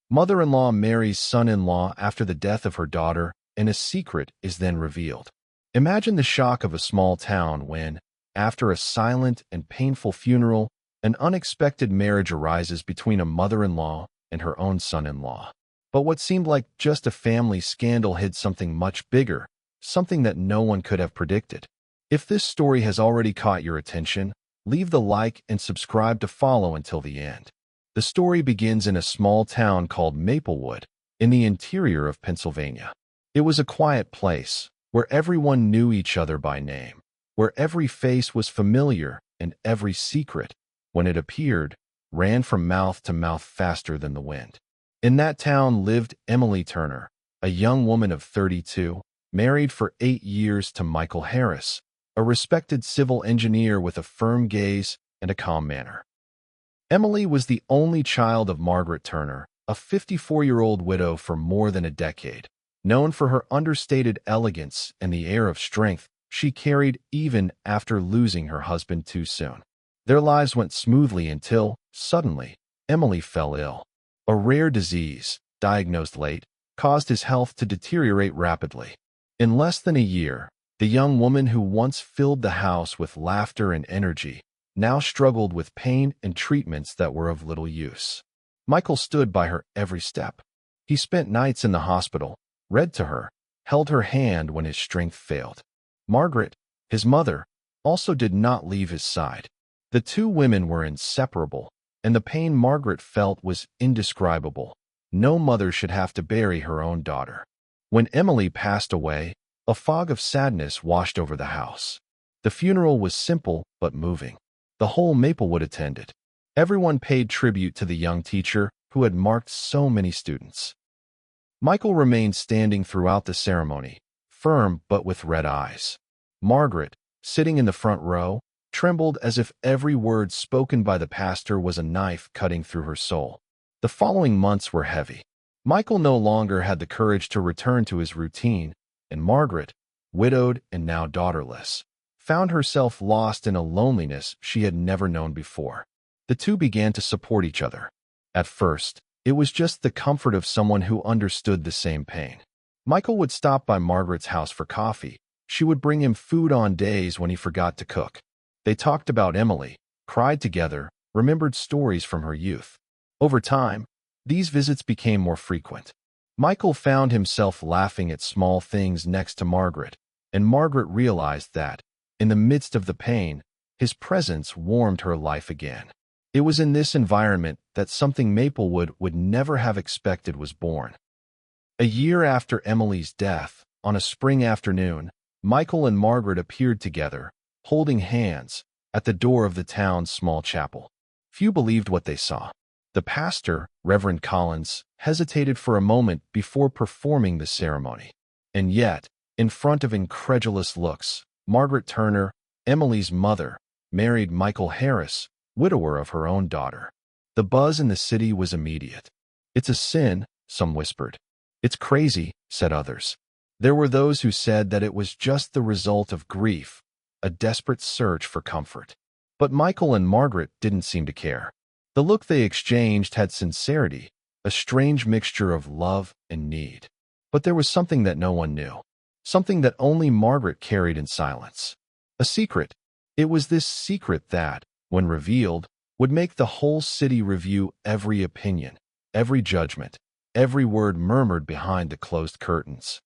Mother-in-law marries son-in-law after the death of her daughter, and a secret is then revealed. Imagine the shock of a small town when, after a silent and painful funeral, an unexpected marriage arises between a mother-in-law and her own son-in-law. But what seemed like just a family scandal hid something much bigger, something that no one could have predicted. If this story has already caught your attention, leave the like and subscribe to follow until the end. The story begins in a small town called Maplewood, in the interior of Pennsylvania. It was a quiet place, where everyone knew each other by name, where every face was familiar and every secret, when it appeared, ran from mouth to mouth faster than the wind. In that town lived Emily Turner, a young woman of 32, married for 8 years to Michael Harris, a respected civil engineer with a firm gaze and a calm manner. Emily was the only child of Margaret Turner, a 54-year-old widow for more than a decade. Known for her understated elegance and the air of strength she carried even after losing her husband too soon. Their lives went smoothly until, suddenly, Emily fell ill. A rare disease, diagnosed late, caused his health to deteriorate rapidly. In less than a year, the young woman who once filled the house with laughter and energy now struggled with pain and treatments that were of little use. Michael stood by her every step. He spent nights in the hospital, read to her, held her hand when his strength failed. Margaret, his mother, also did not leave his side. The two women were inseparable, and the pain Margaret felt was indescribable. No mother should have to bury her own daughter. When Emily passed away, a fog of sadness washed over the house. The funeral was simple but moving. The whole Maplewood attended. Everyone paid tribute to the young teacher who had marked so many students. Michael remained standing throughout the ceremony, firm but with red eyes. Margaret, sitting in the front row, trembled as if every word spoken by the pastor was a knife cutting through her soul. The following months were heavy. Michael no longer had the courage to return to his routine, and Margaret, widowed and now daughterless, found herself lost in a loneliness she had never known before. The two began to support each other. At first, it was just the comfort of someone who understood the same pain. Michael would stop by Margaret's house for coffee. She would bring him food on days when he forgot to cook. They talked about Emily, cried together, remembered stories from her youth. Over time, these visits became more frequent. Michael found himself laughing at small things next to Margaret, and Margaret realized that, in the midst of the pain, his presence warmed her life again. It was in this environment that something Maplewood would never have expected was born. A year after Emily's death, on a spring afternoon, Michael and Margaret appeared together, holding hands, at the door of the town's small chapel. Few believed what they saw. The pastor, Reverend Collins, hesitated for a moment before performing the ceremony. And yet, in front of incredulous looks, Margaret Turner, Emily's mother, married Michael Harris, widower of her own daughter. The buzz in the city was immediate. "It's a sin," some whispered. "It's crazy," said others. There were those who said that it was just the result of grief, a desperate search for comfort. But Michael and Margaret didn't seem to care. The look they exchanged had sincerity, a strange mixture of love and need. But there was something that no one knew, something that only Margaret carried in silence. A secret. It was this secret that, when revealed, would make the whole city review every opinion, every judgment, every word murmured behind the closed curtains.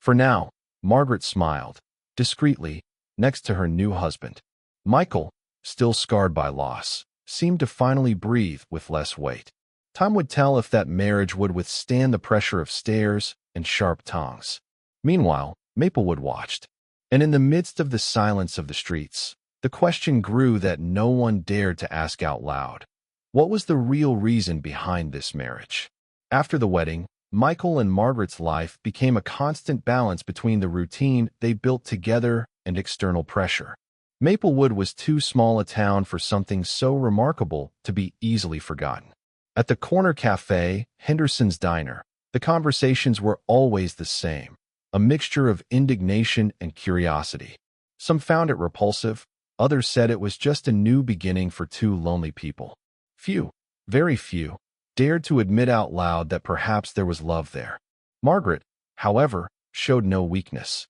For now, Margaret smiled, discreetly, next to her new husband. Michael, still scarred by loss, seemed to finally breathe with less weight. Time would tell if that marriage would withstand the pressure of stares and sharp tongues. Meanwhile, Maplewood watched. And in the midst of the silence of the streets, the question grew that no one dared to ask out loud. What was the real reason behind this marriage? After the wedding, Michael and Margaret's life became a constant balance between the routine they built together and external pressure. Maplewood was too small a town for something so remarkable to be easily forgotten. At the corner cafe, Henderson's Diner, the conversations were always the same, a mixture of indignation and curiosity. Some found it repulsive, others said it was just a new beginning for two lonely people. Few, very few, dared to admit out loud that perhaps there was love there. Margaret, however, showed no weakness.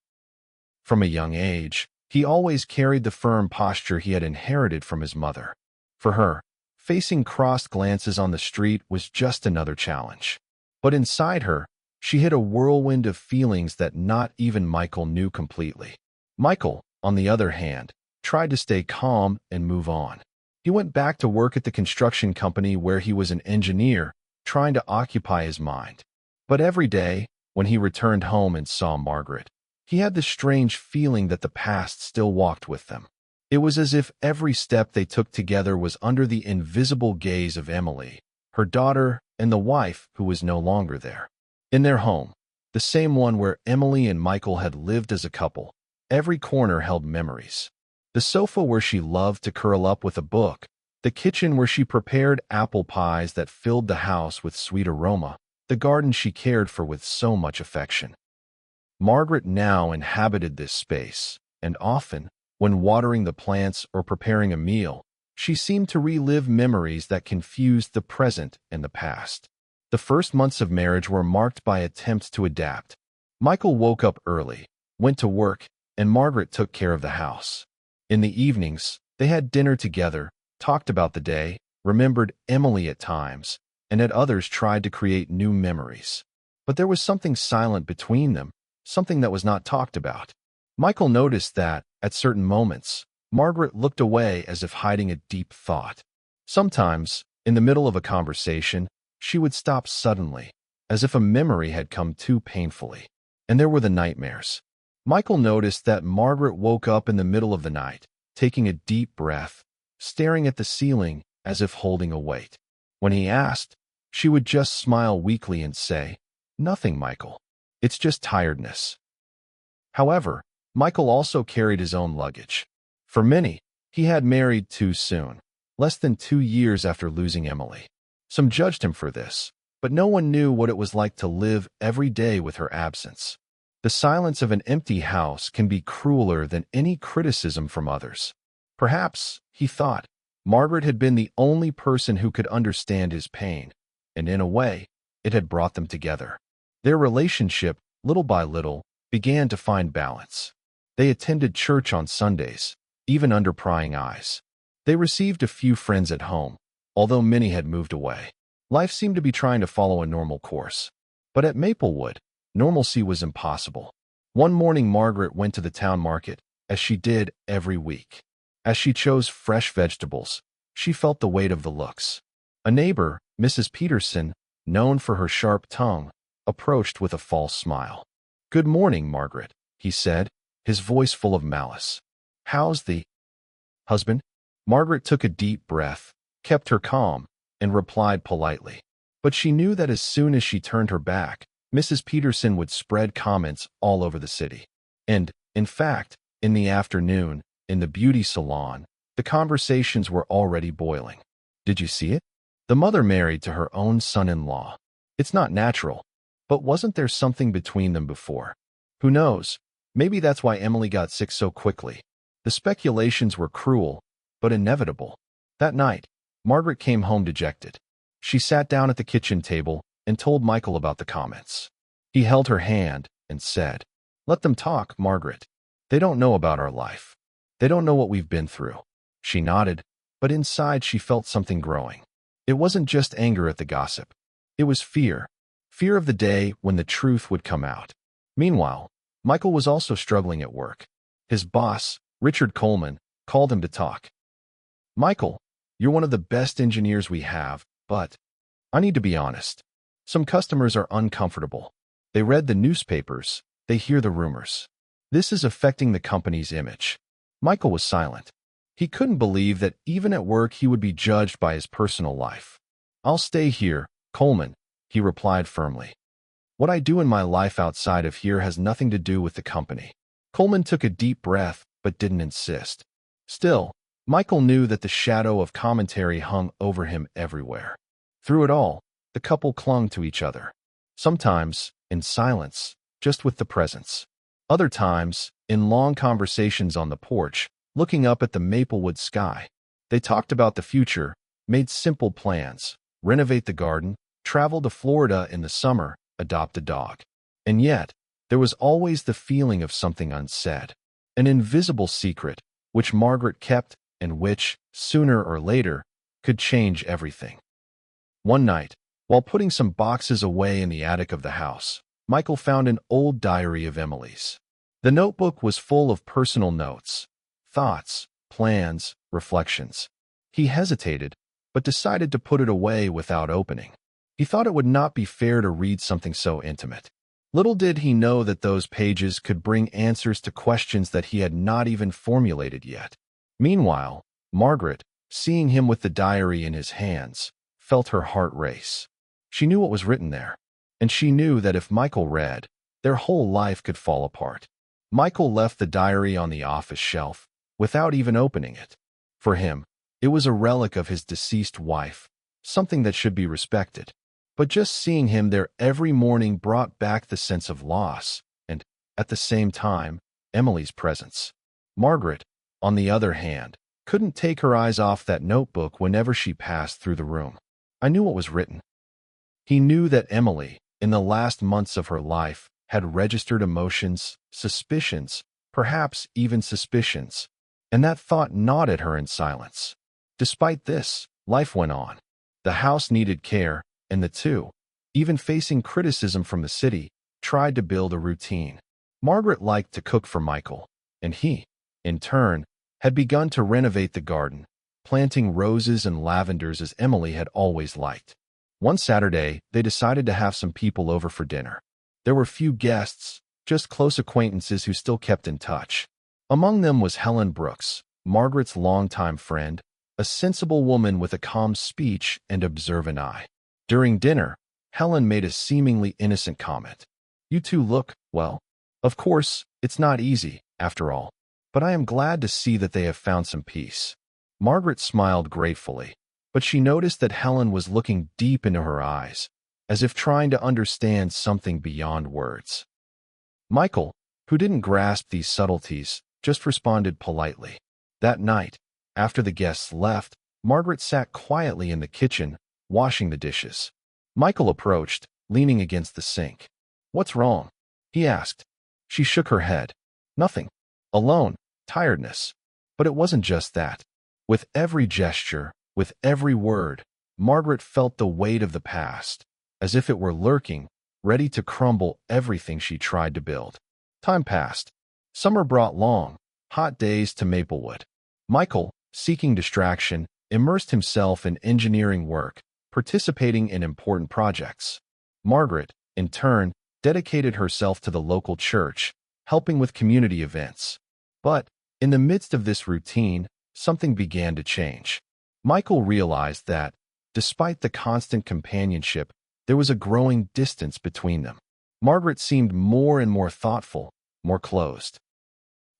From a young age, he always carried the firm posture he had inherited from his mother. For her, facing crossed glances on the street was just another challenge. But inside her, she hid a whirlwind of feelings that not even Michael knew completely. Michael, on the other hand, tried to stay calm and move on. He went back to work at the construction company where he was an engineer, trying to occupy his mind. But every day, when he returned home and saw Margaret, he had the strange feeling that the past still walked with them. It was as if every step they took together was under the invisible gaze of Emily, her daughter, and the wife who was no longer there. In their home, the same one where Emily and Michael had lived as a couple, every corner held memories. The sofa where she loved to curl up with a book, the kitchen where she prepared apple pies that filled the house with sweet aroma, the garden she cared for with so much affection. Margaret now inhabited this space, and often, when watering the plants or preparing a meal, she seemed to relive memories that confused the present and the past. The first months of marriage were marked by attempts to adapt. Michael woke up early, went to work, and Margaret took care of the house. In the evenings, they had dinner together, talked about the day, remembered Emily at times, and at others tried to create new memories. But there was something silent between them, something that was not talked about. Michael noticed that, at certain moments, Margaret looked away as if hiding a deep thought. Sometimes, in the middle of a conversation, she would stop suddenly, as if a memory had come too painfully. And there were the nightmares. Michael noticed that Margaret woke up in the middle of the night, taking a deep breath, staring at the ceiling as if holding a weight. When he asked, she would just smile weakly and say, "Nothing, Michael. It's just tiredness." However, Michael also carried his own luggage. For many, he had married too soon, less than 2 years after losing Emily. Some judged him for this, but no one knew what it was like to live every day with her absence. The silence of an empty house can be crueler than any criticism from others. Perhaps, he thought, Margaret had been the only person who could understand his pain, and in a way, it had brought them together. Their relationship, little by little, began to find balance. They attended church on Sundays, even under prying eyes. They received a few friends at home, although many had moved away. Life seemed to be trying to follow a normal course. But at Maplewood, normalcy was impossible. One morning Margaret went to the town market, as she did every week. As she chose fresh vegetables, she felt the weight of the looks. A neighbor, Mrs. Peterson, known for her sharp tongue, approached with a false smile. "Good morning, Margaret," he said, his voice full of malice. "How's the husband?" Margaret took a deep breath, kept her calm, and replied politely. But she knew that as soon as she turned her back, Mrs. Peterson would spread comments all over the city. And, in fact, in the afternoon, in the beauty salon, the conversations were already boiling. Did you see it? The mother married to her own son-in-law. It's not natural, but wasn't there something between them before? Who knows? Maybe that's why Emily got sick so quickly. The speculations were cruel, but inevitable. That night, Margaret came home dejected. She sat down at the kitchen table and told Michael about the comments. He held her hand and said, "Let them talk, Margaret. They don't know about our life. They don't know what we've been through." She nodded, but inside she felt something growing. It wasn't just anger at the gossip. It was fear. Fear of the day when the truth would come out. Meanwhile, Michael was also struggling at work. His boss, Richard Coleman, called him to talk. "Michael, you're one of the best engineers we have, but I need to be honest. Some customers are uncomfortable. They read the newspapers, they hear the rumors. This is affecting the company's image." Michael was silent. He couldn't believe that even at work he would be judged by his personal life. "I'll stay here, Coleman," he replied firmly. "What I do in my life outside of here has nothing to do with the company." Coleman took a deep breath, but didn't insist. Still, Michael knew that the shadow of commentary hung over him everywhere. Through it all, the couple clung to each other. Sometimes, in silence, just with the presence. Other times, in long conversations on the porch, looking up at the Maplewood sky. They talked about the future, made simple plans, renovate the garden, travel to Florida in the summer, adopt a dog. And yet, there was always the feeling of something unsaid, an invisible secret, which Margaret kept and which, sooner or later, could change everything. One night, while putting some boxes away in the attic of the house, Michael found an old diary of Emily's. The notebook was full of personal notes, thoughts, plans, reflections. He hesitated, but decided to put it away without opening. He thought it would not be fair to read something so intimate. Little did he know that those pages could bring answers to questions that he had not even formulated yet. Meanwhile, Margaret, seeing him with the diary in his hands, felt her heart race. She knew what was written there, and she knew that if Michael read, their whole life could fall apart. Michael left the diary on the office shelf without even opening it. For him, it was a relic of his deceased wife, something that should be respected. But just seeing him there every morning brought back the sense of loss and, at the same time, Emily's presence. Margaret, on the other hand, couldn't take her eyes off that notebook whenever she passed through the room. I knew what was written. He knew that Emily, in the last months of her life, had registered emotions, suspicions, perhaps even suspicions, and that thought gnawed at her in silence. Despite this, life went on. The house needed care, and the two, even facing criticism from the city, tried to build a routine. Margaret liked to cook for Michael, and he, in turn, had begun to renovate the garden, planting roses and lavenders as Emily had always liked. One Saturday, they decided to have some people over for dinner. There were few guests, just close acquaintances who still kept in touch. Among them was Helen Brooks, Margaret's longtime friend, a sensible woman with a calm speech and observant eye. During dinner, Helen made a seemingly innocent comment. "You two look, well. Of course, it's not easy, after all, but I am glad to see that they have found some peace." Margaret smiled gratefully, but she noticed that Helen was looking deep into her eyes, as if trying to understand something beyond words. Michael, who didn't grasp these subtleties, just responded politely. That night, after the guests left, Margaret sat quietly in the kitchen, washing the dishes. Michael approached, leaning against the sink. "What's wrong?" he asked. She shook her head. "Nothing. Alone, tiredness." But it wasn't just that. With every gesture, with every word, Margaret felt the weight of the past, as if it were lurking, ready to crumble everything she tried to build. Time passed. Summer brought long, hot days to Maplewood. Michael, seeking distraction, immersed himself in engineering work, participating in important projects. Margaret, in turn, dedicated herself to the local church, helping with community events. But, in the midst of this routine, something began to change. Michael realized that, despite the constant companionship, there was a growing distance between them. Margaret seemed more and more thoughtful, more closed.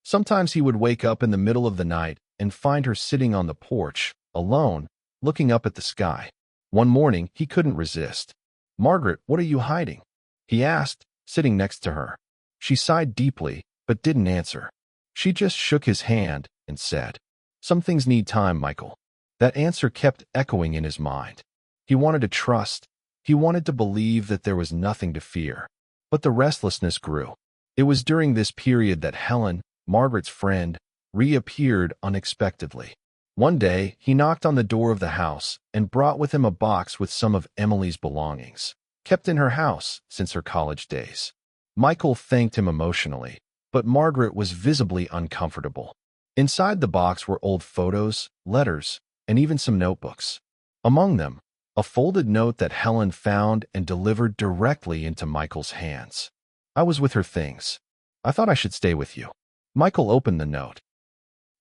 Sometimes he would wake up in the middle of the night and find her sitting on the porch, alone, looking up at the sky. One morning, he couldn't resist. "Margaret, what are you hiding?" he asked, sitting next to her. She sighed deeply, but didn't answer. She just shook his hand and said, "Some things need time, Michael." That answer kept echoing in his mind. He wanted to trust. He wanted to believe that there was nothing to fear. But the restlessness grew. It was during this period that Helen, Margaret's friend, reappeared unexpectedly. One day, he knocked on the door of the house and brought with him a box with some of Emily's belongings, kept in her house since her college days. Michael thanked him emotionally, but Margaret was visibly uncomfortable. Inside the box were old photos, letters, and even some notebooks. Among them, a folded note that Helen found and delivered directly into Michael's hands. "I was with her things. I thought I should stay with you." Michael opened the note.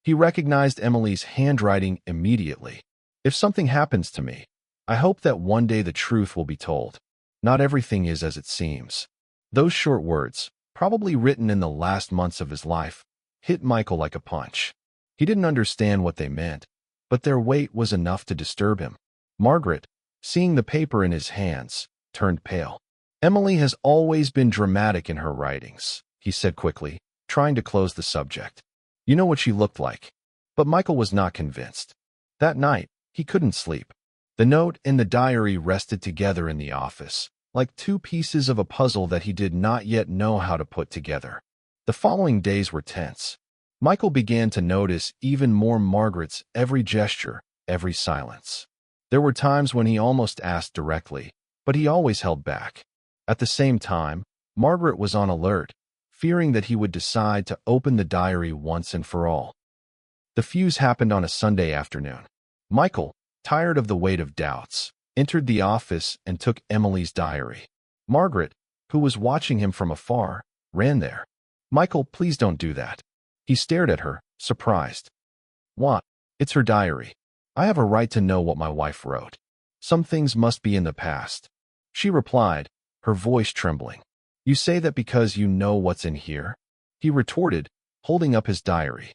He recognized Emily's handwriting immediately. "If something happens to me, I hope that one day the truth will be told. Not everything is as it seems." Those short words, probably written in the last months of his life, hit Michael like a punch. He didn't understand what they meant, but their weight was enough to disturb him. Margaret, seeing the paper in his hands, turned pale. "Emily has always been dramatic in her writings," he said quickly, trying to close the subject. "You know what she looked like." But Michael was not convinced. That night, he couldn't sleep. The note and the diary rested together in the office, like two pieces of a puzzle that he did not yet know how to put together. The following days were tense. Michael began to notice even more Margaret's every gesture, every silence. There were times when he almost asked directly, but he always held back. At the same time, Margaret was on alert, fearing that he would decide to open the diary once and for all. The fuse happened on a Sunday afternoon. Michael, tired of the weight of doubts, entered the office and took Emily's diary. Margaret, who was watching him from afar, ran there. "Michael, please don't do that." He stared at her, surprised. "What? It's her diary. I have a right to know what my wife wrote. Some things must be in the past." She replied, her voice trembling. "You say that because you know what's in here?" He retorted, holding up his diary.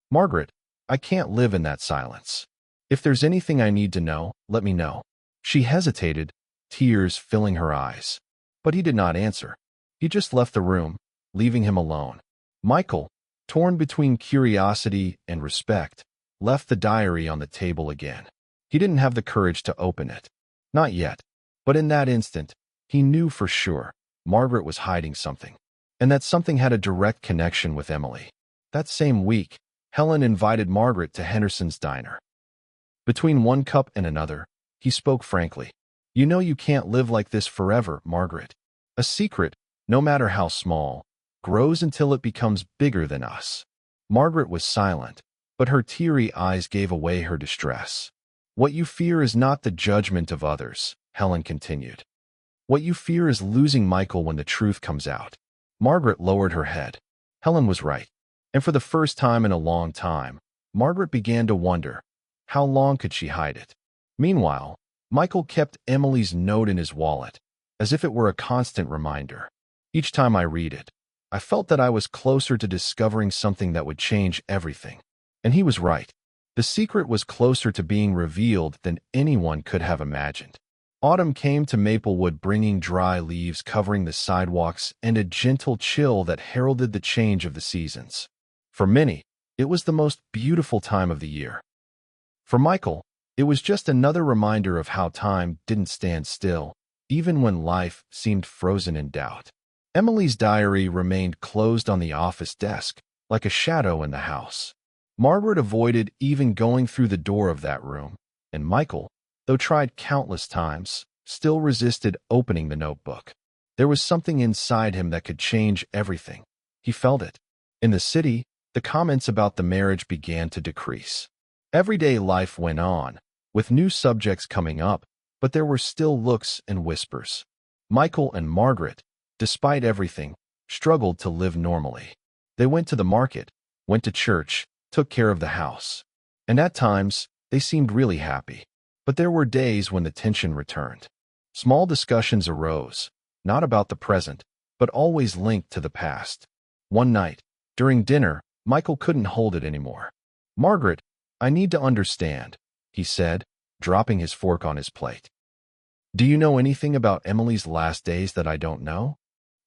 "Margaret, I can't live in that silence. If there's anything I need to know, let me know." She hesitated, tears filling her eyes. But he did not answer. He just left the room, leaving him alone. Michael, torn between curiosity and respect, left the diary on the table again. He didn't have the courage to open it. Not yet. But in that instant, he knew for sure Margaret was hiding something, and that something had a direct connection with Emily. That same week, Helen invited Margaret to Henderson's diner. Between one cup and another, he spoke frankly. "You know you can't live like this forever, Margaret. A secret, no matter how small, grows until it becomes bigger than us." Margaret was silent, but her teary eyes gave away her distress. "What you fear is not the judgment of others," Helen continued. "What you fear is losing Michael when the truth comes out." Margaret lowered her head. Helen was right. And for the first time in a long time, Margaret began to wonder, how long could she hide it? Meanwhile, Michael kept Emily's note in his wallet, as if it were a constant reminder. "Each time I read it, I felt that I was closer to discovering something that would change everything." And he was right. The secret was closer to being revealed than anyone could have imagined. Autumn came to Maplewood, bringing dry leaves covering the sidewalks and a gentle chill that heralded the change of the seasons. For many, it was the most beautiful time of the year. For Michael, it was just another reminder of how time didn't stand still, even when life seemed frozen in doubt. Emily's diary remained closed on the office desk, like a shadow in the house. Margaret avoided even going through the door of that room, and Michael, though tried countless times, still resisted opening the notebook. There was something inside him that could change everything. He felt it. In the city, the comments about the marriage began to decrease. Everyday life went on, with new subjects coming up, but there were still looks and whispers. Michael and Margaret, despite everything, struggled to live normally. They went to the market, went to church, took care of the house. And at times, they seemed really happy. But there were days when the tension returned. Small discussions arose, not about the present, but always linked to the past. One night, during dinner, Michael couldn't hold it anymore. "Margaret, I need to understand," he said, dropping his fork on his plate. "Do you know anything about Emily's last days that I don't know?"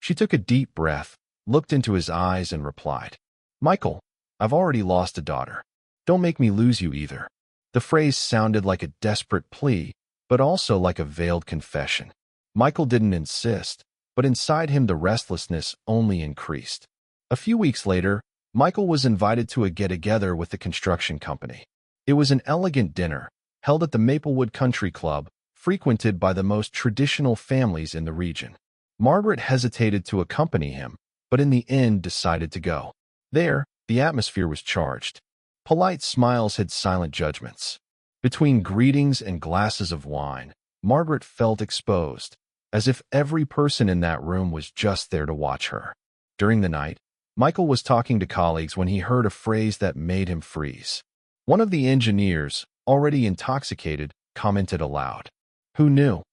She took a deep breath, looked into his eyes, and replied, "Michael, I've already lost a daughter. Don't make me lose you either." The phrase sounded like a desperate plea, but also like a veiled confession. Michael didn't insist, but inside him the restlessness only increased. A few weeks later, Michael was invited to a get-together with the construction company. It was an elegant dinner, held at the Maplewood Country Club, frequented by the most traditional families in the region. Margaret hesitated to accompany him, but in the end decided to go. There, the atmosphere was charged. Polite smiles hid silent judgments. Between greetings and glasses of wine, Margaret felt exposed, as if every person in that room was just there to watch her. During the night, Michael was talking to colleagues when he heard a phrase that made him freeze. One of the engineers, already intoxicated, commented aloud, "Who knew?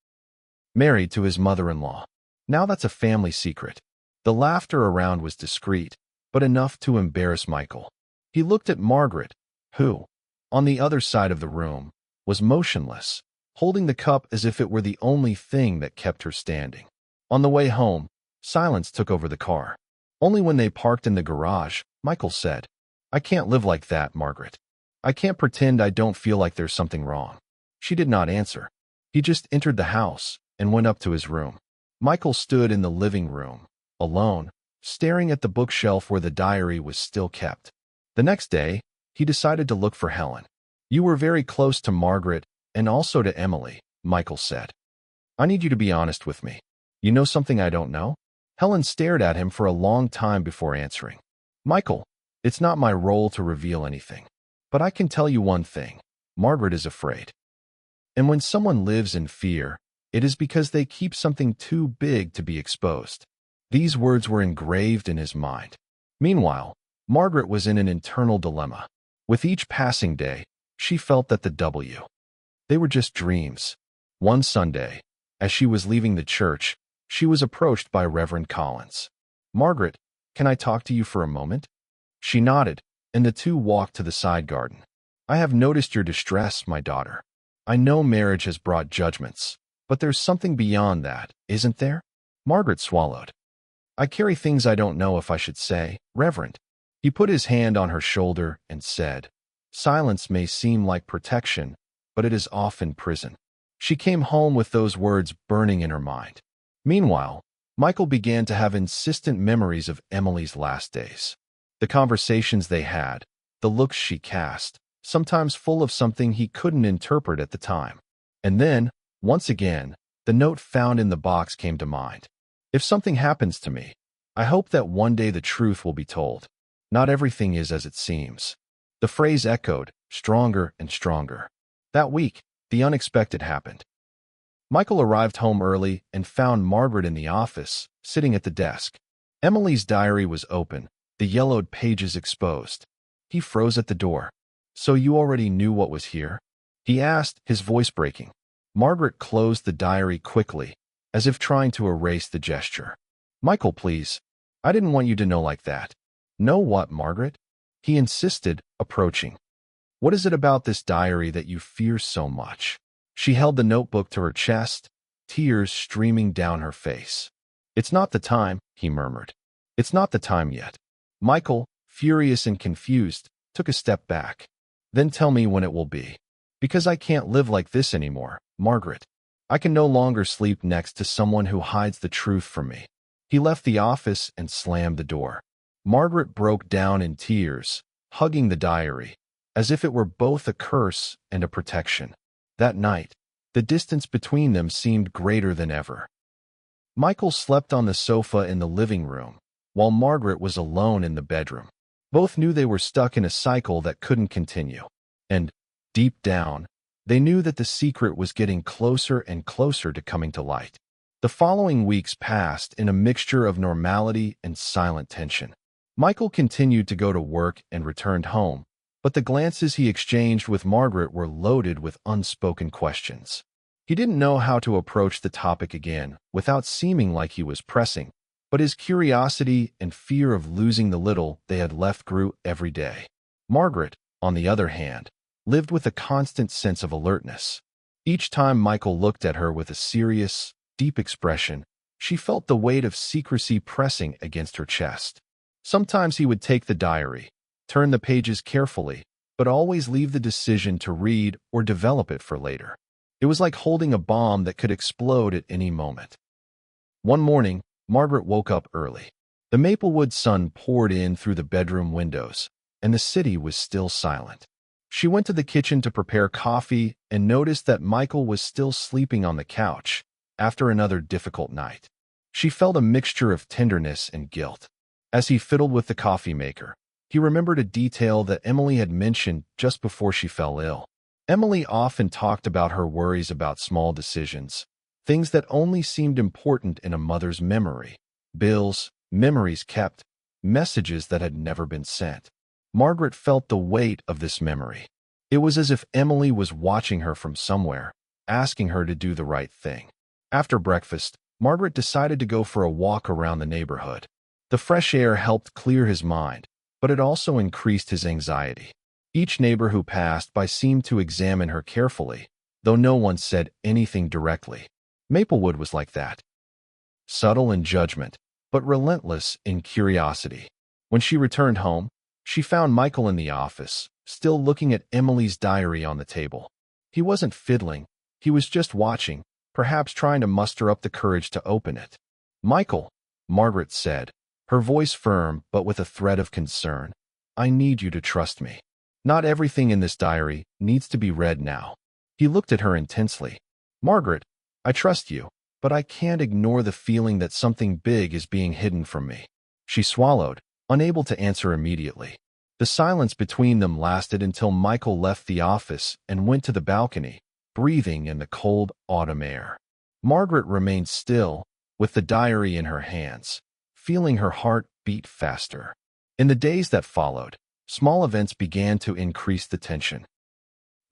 Married to his mother-in-law. Now that's a family secret." The laughter around was discreet, but enough to embarrass Michael. He looked at Margaret, who, on the other side of the room, was motionless, holding the cup as if it were the only thing that kept her standing. On the way home, silence took over the car. Only when they parked in the garage, Michael said, "I can't live like that, Margaret. I can't pretend I don't feel like there's something wrong." She did not answer. He just entered the house and went up to his room. Michael stood in the living room, alone, staring at the bookshelf where the diary was still kept. The next day, he decided to look for Helen. "You were very close to Margaret and also to Emily," Michael said. "I need you to be honest with me. You know something I don't know?" Helen stared at him for a long time before answering. "Michael, it's not my role to reveal anything. But I can tell you one thing. Margaret is afraid. And when someone lives in fear, it is because they keep something too big to be exposed." These words were engraved in his mind. Meanwhile, Margaret was in an internal dilemma. With each passing day, she felt that they were just dreams. One Sunday, as she was leaving the church, she was approached by Reverend Collins. "Margaret, can I talk to you for a moment?" She nodded, and the two walked to the side garden. "I have noticed your distress, my daughter. I know marriage has brought judgments, but there's something beyond that, isn't there?" Margaret swallowed. "I carry things I don't know if I should say, Reverend." He put his hand on her shoulder and said, "Silence may seem like protection, but it is often prison." She came home with those words burning in her mind. Meanwhile, Michael began to have insistent memories of Emily's last days. The conversations they had, the looks she cast, sometimes full of something he couldn't interpret at the time. And then, once again, the note found in the box came to mind. "If something happens to me, I hope that one day the truth will be told. Not everything is as it seems." The phrase echoed, stronger and stronger. That week, the unexpected happened. Michael arrived home early and found Margaret in the office, sitting at the desk. Emily's diary was open, the yellowed pages exposed. He froze at the door. "So you already knew what was here?" he asked, his voice breaking. Margaret closed the diary quickly, as if trying to erase the gesture. "Michael, please. I didn't want you to know like that." "Know what, Margaret?" he insisted, approaching. "What is it about this diary that you fear so much?" She held the notebook to her chest, tears streaming down her face. "It's not the time," he murmured. "It's not the time yet." Michael, furious and confused, took a step back. "Then tell me when it will be. Because I can't live like this anymore, Margaret. I can no longer sleep next to someone who hides the truth from me." He left the office and slammed the door. Margaret broke down in tears, hugging the diary, as if it were both a curse and a protection. That night, the distance between them seemed greater than ever. Michael slept on the sofa in the living room, while Margaret was alone in the bedroom. Both knew they were stuck in a cycle that couldn't continue. And, deep down, they knew that the secret was getting closer and closer to coming to light. The following weeks passed in a mixture of normality and silent tension. Michael continued to go to work and returned home, but the glances he exchanged with Margaret were loaded with unspoken questions. He didn't know how to approach the topic again without seeming like he was pressing, but his curiosity and fear of losing the little they had left grew every day. Margaret, on the other hand, lived with a constant sense of alertness. Each time Michael looked at her with a serious, deep expression, she felt the weight of secrecy pressing against her chest. Sometimes he would take the diary, turn the pages carefully, but always leave the decision to read or develop it for later. It was like holding a bomb that could explode at any moment. One morning, Margaret woke up early. The Maplewood sun poured in through the bedroom windows, and the city was still silent. She went to the kitchen to prepare coffee and noticed that Michael was still sleeping on the couch after another difficult night. She felt a mixture of tenderness and guilt. As he fiddled with the coffee maker, he remembered a detail that Emily had mentioned just before she fell ill. Emily often talked about her worries about small decisions, things that only seemed important in a mother's memory: bills, memories kept, messages that had never been sent. Margaret felt the weight of this memory. It was as if Emily was watching her from somewhere, asking her to do the right thing. After breakfast, Margaret decided to go for a walk around the neighborhood. The fresh air helped clear his mind, but it also increased his anxiety. Each neighbor who passed by seemed to examine her carefully, though no one said anything directly. Maplewood was like that. Subtle in judgment, but relentless in curiosity. When she returned home, she found Michael in the office, still looking at Emily's diary on the table. He wasn't fiddling. He was just watching, perhaps trying to muster up the courage to open it. "Michael," Margaret said, her voice firm but with a thread of concern, "I need you to trust me. Not everything in this diary needs to be read now." He looked at her intensely. "Margaret, I trust you, but I can't ignore the feeling that something big is being hidden from me." She swallowed, unable to answer immediately. The silence between them lasted until Michael left the office and went to the balcony, breathing in the cold autumn air. Margaret remained still, with the diary in her hands, feeling her heart beat faster. In the days that followed, small events began to increase the tension.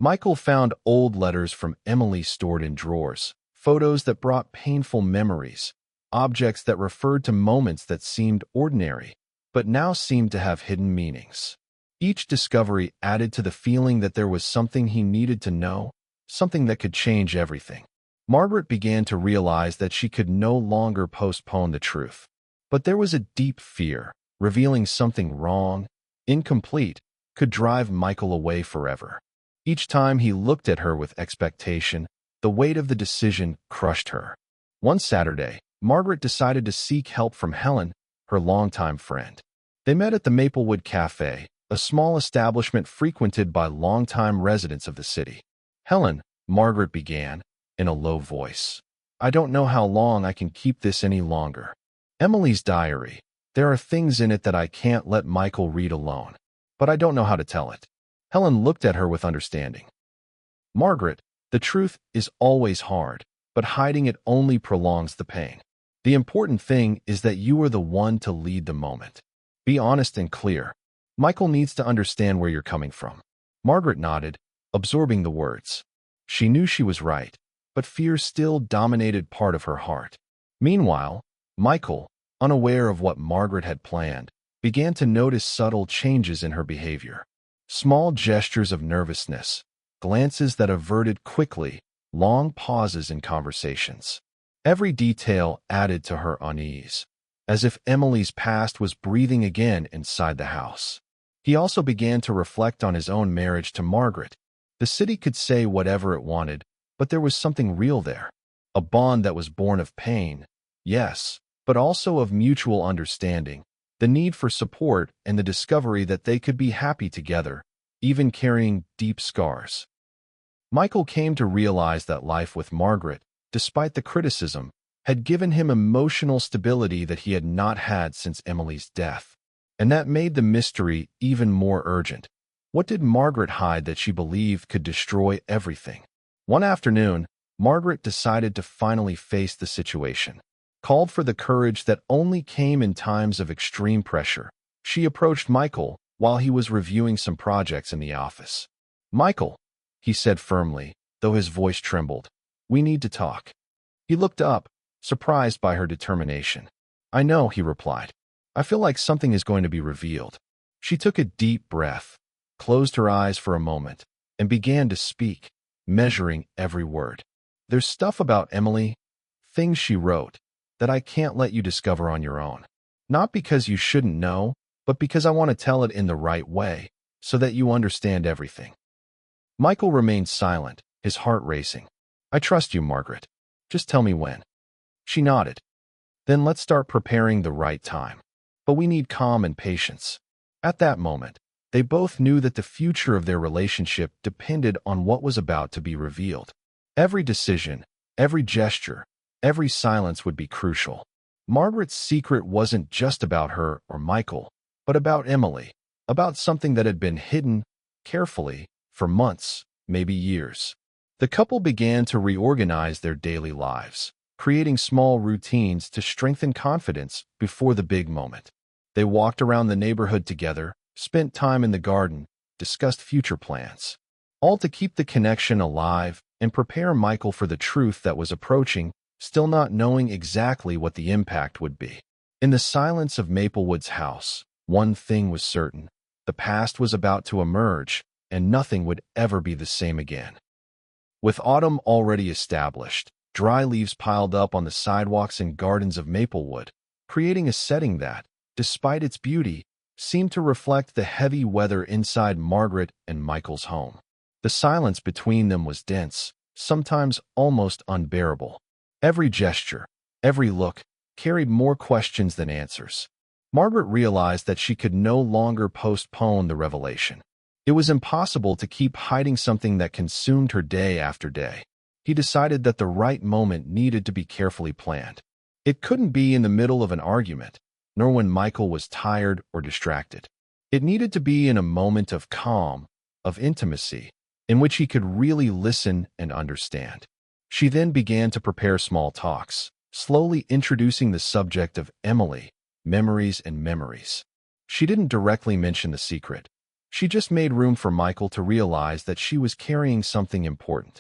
Michael found old letters from Emily stored in drawers, photos that brought painful memories, objects that referred to moments that seemed ordinary, but now seemed to have hidden meanings. Each discovery added to the feeling that there was something he needed to know, something that could change everything. Margaret began to realize that she could no longer postpone the truth. But there was a deep fear, revealing something wrong, incomplete, could drive Michael away forever. Each time he looked at her with expectation, the weight of the decision crushed her. One Saturday, Margaret decided to seek help from Helen, her longtime friend. They met at the Maplewood Cafe, a small establishment frequented by longtime residents of the city. "Helen," Margaret began, in a low voice, "I don't know how long I can keep this any longer. Emily's diary. There are things in it that I can't let Michael read alone. But I don't know how to tell it." Helen looked at her with understanding. "Margaret, the truth is always hard, but hiding it only prolongs the pain. The important thing is that you are the one to lead the moment. Be honest and clear. Michael needs to understand where you're coming from." Margaret nodded, absorbing the words. She knew she was right, but fear still dominated part of her heart. Meanwhile, Michael, unaware of what Margaret had planned, began to notice subtle changes in her behavior. Small gestures of nervousness, glances that averted quickly, long pauses in conversations. Every detail added to her unease, as if Emily's past was breathing again inside the house. He also began to reflect on his own marriage to Margaret. The city could say whatever it wanted, but there was something real there. A bond that was born of pain, yes, but also of mutual understanding, the need for support and the discovery that they could be happy together, even carrying deep scars. Michael came to realize that life with Margaret, despite the criticism, had given him emotional stability that he had not had since Emily's death. And that made the mystery even more urgent. What did Margaret hide that she believed could destroy everything? One afternoon, Margaret decided to finally face the situation. Called for the courage that only came in times of extreme pressure, she approached Michael while he was reviewing some projects in the office. "Michael," he said firmly, though his voice trembled, "we need to talk." He looked up, surprised by her determination. "I know," he replied. "I feel like something is going to be revealed." She took a deep breath, closed her eyes for a moment, and began to speak, measuring every word. "There's stuff about Emily, things she wrote, that I can't let you discover on your own. Not because you shouldn't know, but because I want to tell it in the right way, so that you understand everything." Michael remained silent, his heart racing. "I trust you, Margaret. Just tell me when." She nodded. "Then let's start preparing the right time. But we need calm and patience." At that moment, they both knew that the future of their relationship depended on what was about to be revealed. Every decision, every gesture, every silence would be crucial. Margaret's secret wasn't just about her or Michael, but about Emily, about something that had been hidden, carefully, for months, maybe years. The couple began to reorganize their daily lives, creating small routines to strengthen confidence before the big moment. They walked around the neighborhood together, spent time in the garden, discussed future plans, all to keep the connection alive and prepare Michael for the truth that was approaching, still not knowing exactly what the impact would be. In the silence of Maplewood's house, one thing was certain: the past was about to emerge, and nothing would ever be the same again. With autumn already established, dry leaves piled up on the sidewalks and gardens of Maplewood, creating a setting that, despite its beauty, seemed to reflect the heavy weather inside Margaret and Michael's home. The silence between them was dense, sometimes almost unbearable. Every gesture, every look, carried more questions than answers. Margaret realized that she could no longer postpone the revelation. It was impossible to keep hiding something that consumed her day after day. He decided that the right moment needed to be carefully planned. It couldn't be in the middle of an argument, nor when Michael was tired or distracted. It needed to be in a moment of calm, of intimacy, in which he could really listen and understand. She then began to prepare small talks, slowly introducing the subject of Emily, memories and memories. She didn't directly mention the secret. She just made room for Michael to realize that she was carrying something important.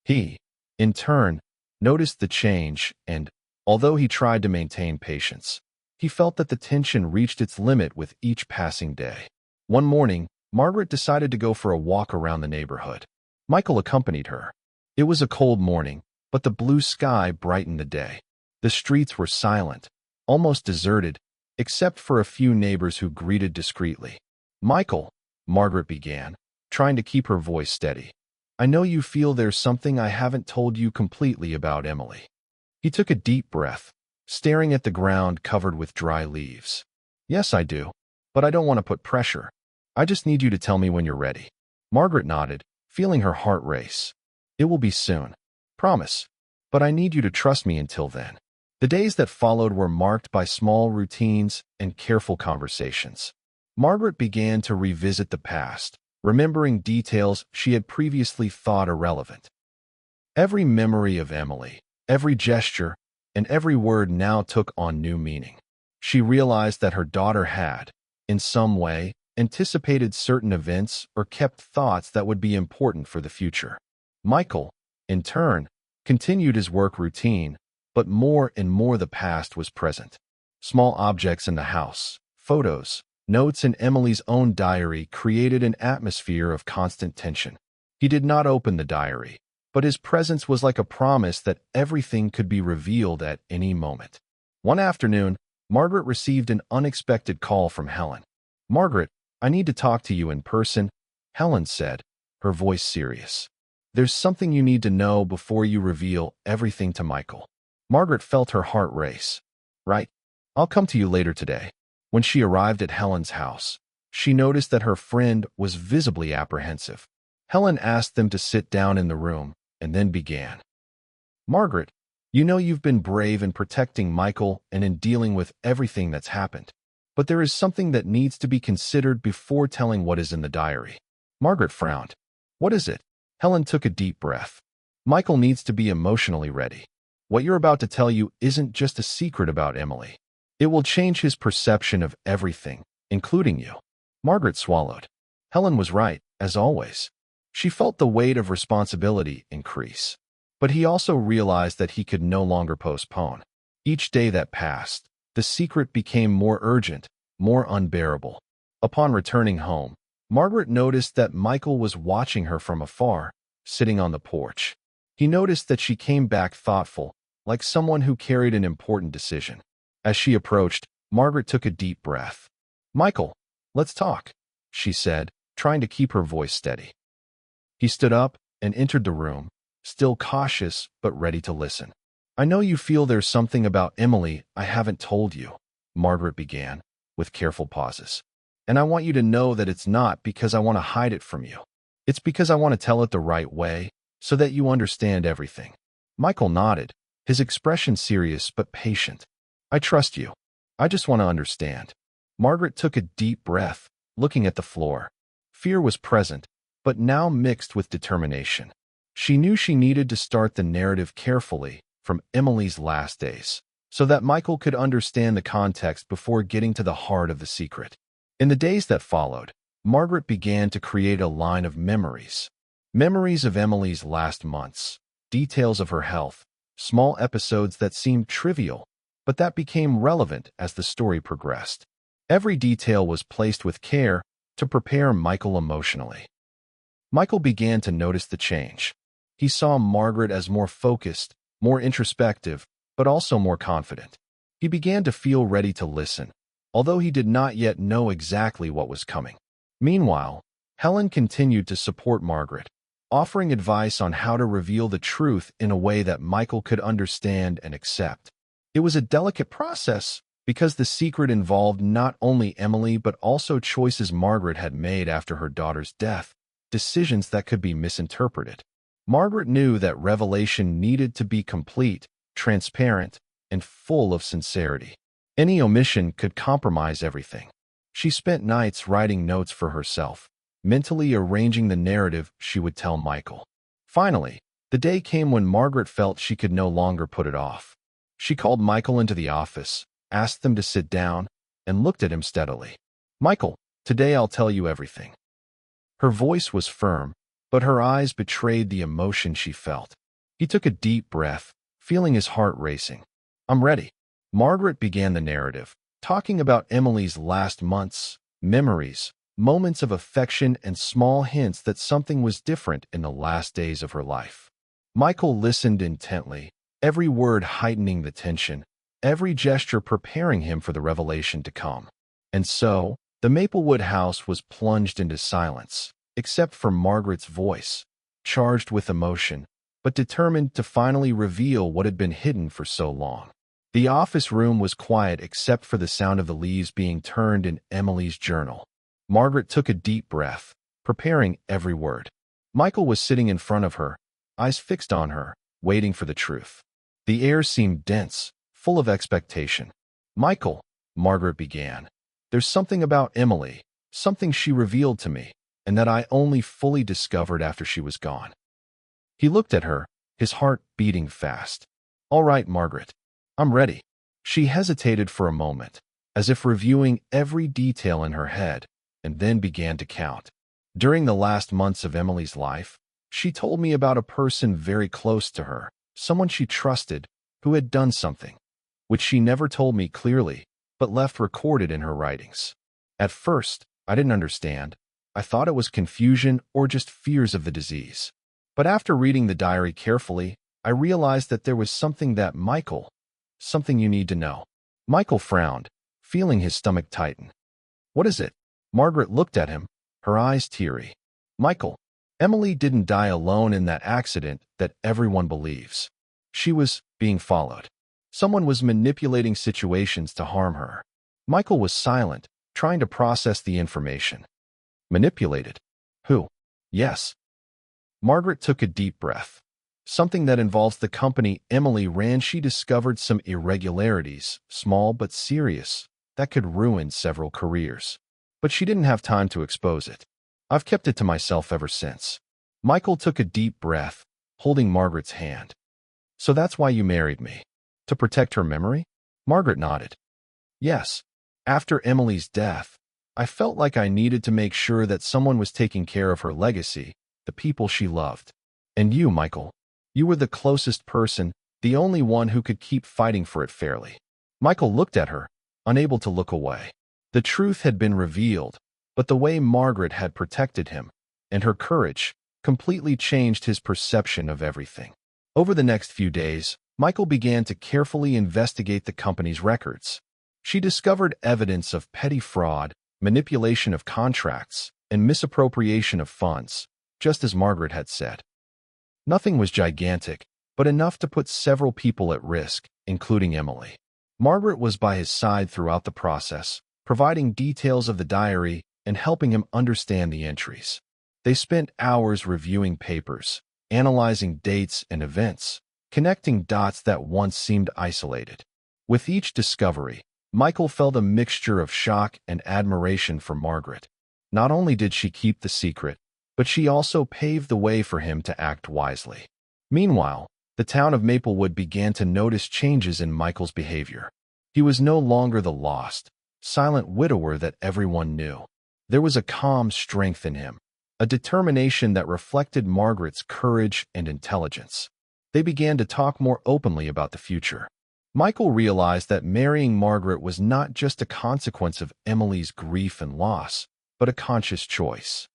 He, in turn, noticed the change and, although he tried to maintain patience, he felt that the tension reached its limit with each passing day. One morning, Margaret decided to go for a walk around the neighborhood. Michael accompanied her. It was a cold morning, but the blue sky brightened the day. The streets were silent, almost deserted, except for a few neighbors who greeted discreetly. "Michael," Margaret began, trying to keep her voice steady. "I know you feel there's something I haven't told you completely about Emily." He took a deep breath, staring at the ground covered with dry leaves. "Yes, I do, but I don't want to put pressure. I just need you to tell me when you're ready." Margaret nodded, feeling her heart race. "It will be soon. Promise. But I need you to trust me until then." The days that followed were marked by small routines and careful conversations. Margaret began to revisit the past, remembering details she had previously thought irrelevant. Every memory of Emily, every gesture, and every word now took on new meaning. She realized that her daughter had, in some way, anticipated certain events or kept thoughts that would be important for the future. Michael, in turn, continued his work routine, but more and more the past was present. Small objects in the house, photos, notes in Emily's own diary created an atmosphere of constant tension. He did not open the diary, but his presence was like a promise that everything could be revealed at any moment. One afternoon, Margaret received an unexpected call from Helen. "Margaret, I need to talk to you in person," Helen said, her voice serious. "There's something you need to know before you reveal everything to Michael." Margaret felt her heart race. "Right. I'll come to you later today." When she arrived at Helen's house, she noticed that her friend was visibly apprehensive. Helen asked them to sit down in the room, and then began. "Margaret, you know you've been brave in protecting Michael and in dealing with everything that's happened. But there is something that needs to be considered before telling what is in the diary." Margaret frowned. "What is it?" Helen took a deep breath. "Michael needs to be emotionally ready. What you're about to tell you isn't just a secret about Emily. It will change his perception of everything, including you." Margaret swallowed. Helen was right, as always. She felt the weight of responsibility increase. But he also realized that he could no longer postpone. Each day that passed, the secret became more urgent, more unbearable. Upon returning home, Margaret noticed that Michael was watching her from afar, sitting on the porch. He noticed that she came back thoughtful, like someone who carried an important decision. As she approached, Margaret took a deep breath. "Michael, let's talk," she said, trying to keep her voice steady. He stood up and entered the room, still cautious but ready to listen. "I know you feel there's something about Emily I haven't told you," Margaret began, with careful pauses. "And I want you to know that it's not because I want to hide it from you. It's because I want to tell it the right way, so that you understand everything." Michael nodded, his expression serious but patient. "I trust you. I just want to understand." Margaret took a deep breath, looking at the floor. Fear was present, but now mixed with determination. She knew she needed to start the narrative carefully, from Emily's last days, so that Michael could understand the context before getting to the heart of the secret. In the days that followed, Margaret began to create a line of memories. Memories of Emily's last months, details of her health, small episodes that seemed trivial, but that became relevant as the story progressed. Every detail was placed with care to prepare Michael emotionally. Michael began to notice the change. He saw Margaret as more focused, more introspective, but also more confident. He began to feel ready to listen, although he did not yet know exactly what was coming. Meanwhile, Helen continued to support Margaret, offering advice on how to reveal the truth in a way that Michael could understand and accept. It was a delicate process because the secret involved not only Emily but also choices Margaret had made after her daughter's death, decisions that could be misinterpreted. Margaret knew that revelation needed to be complete, transparent, and full of sincerity. Any omission could compromise everything. She spent nights writing notes for herself, mentally arranging the narrative she would tell Michael. Finally, the day came when Margaret felt she could no longer put it off. She called Michael into the office, asked them to sit down, and looked at him steadily. "Michael, today I'll tell you everything." Her voice was firm, but her eyes betrayed the emotion she felt. He took a deep breath, feeling his heart racing. "I'm ready." Margaret began the narrative, talking about Emily's last months, memories, moments of affection, and small hints that something was different in the last days of her life. Michael listened intently, every word heightening the tension, every gesture preparing him for the revelation to come. And so, the Maplewood house was plunged into silence, except for Margaret's voice, charged with emotion, but determined to finally reveal what had been hidden for so long. The office room was quiet except for the sound of the leaves being turned in Emily's journal. Margaret took a deep breath, preparing every word. Michael was sitting in front of her, eyes fixed on her, waiting for the truth. The air seemed dense, full of expectation. "Michael," Margaret began, "there's something about Emily, something she revealed to me, and that I only fully discovered after she was gone." He looked at her, his heart beating fast. "All right, Margaret. I'm ready." She hesitated for a moment, as if reviewing every detail in her head, and then began to count. "During the last months of Emily's life, she told me about a person very close to her, someone she trusted, who had done something, which she never told me clearly, but left recorded in her writings. At first, I didn't understand. I thought it was confusion or just fears of the disease. But after reading the diary carefully, I realized that there was something something you need to know." Michael frowned, feeling his stomach tighten. "What is it?" Margaret looked at him, her eyes teary. "Michael, Emily didn't die alone in that accident that everyone believes. She was being followed. Someone was manipulating situations to harm her." Michael was silent, trying to process the information. "Manipulated? Who?" "Yes." Margaret took a deep breath. "Something that involves the company Emily ran. She discovered some irregularities, small but serious, that could ruin several careers. But she didn't have time to expose it. I've kept it to myself ever since." Michael took a deep breath, holding Margaret's hand. "So that's why you married me? To protect her memory?" Margaret nodded. "Yes. After Emily's death, I felt like I needed to make sure that someone was taking care of her legacy, the people she loved. And you, Michael, you were the closest person, the only one who could keep fighting for it fairly." Michael looked at her, unable to look away. The truth had been revealed, but the way Margaret had protected him, and her courage, completely changed his perception of everything. Over the next few days, Michael began to carefully investigate the company's records. She discovered evidence of petty fraud, manipulation of contracts, and misappropriation of funds, just as Margaret had said. Nothing was gigantic, but enough to put several people at risk, including Emily. Margaret was by his side throughout the process, providing details of the diary and helping him understand the entries. They spent hours reviewing papers, analyzing dates and events, connecting dots that once seemed isolated. With each discovery, Michael felt a mixture of shock and admiration for Margaret. Not only did she keep the secret, but she also paved the way for him to act wisely. Meanwhile, the town of Maplewood began to notice changes in Michael's behavior. He was no longer the lost, silent widower that everyone knew. There was a calm strength in him, a determination that reflected Margaret's courage and intelligence. They began to talk more openly about the future. Michael realized that marrying Margaret was not just a consequence of Emily's grief and loss, but a conscious choice.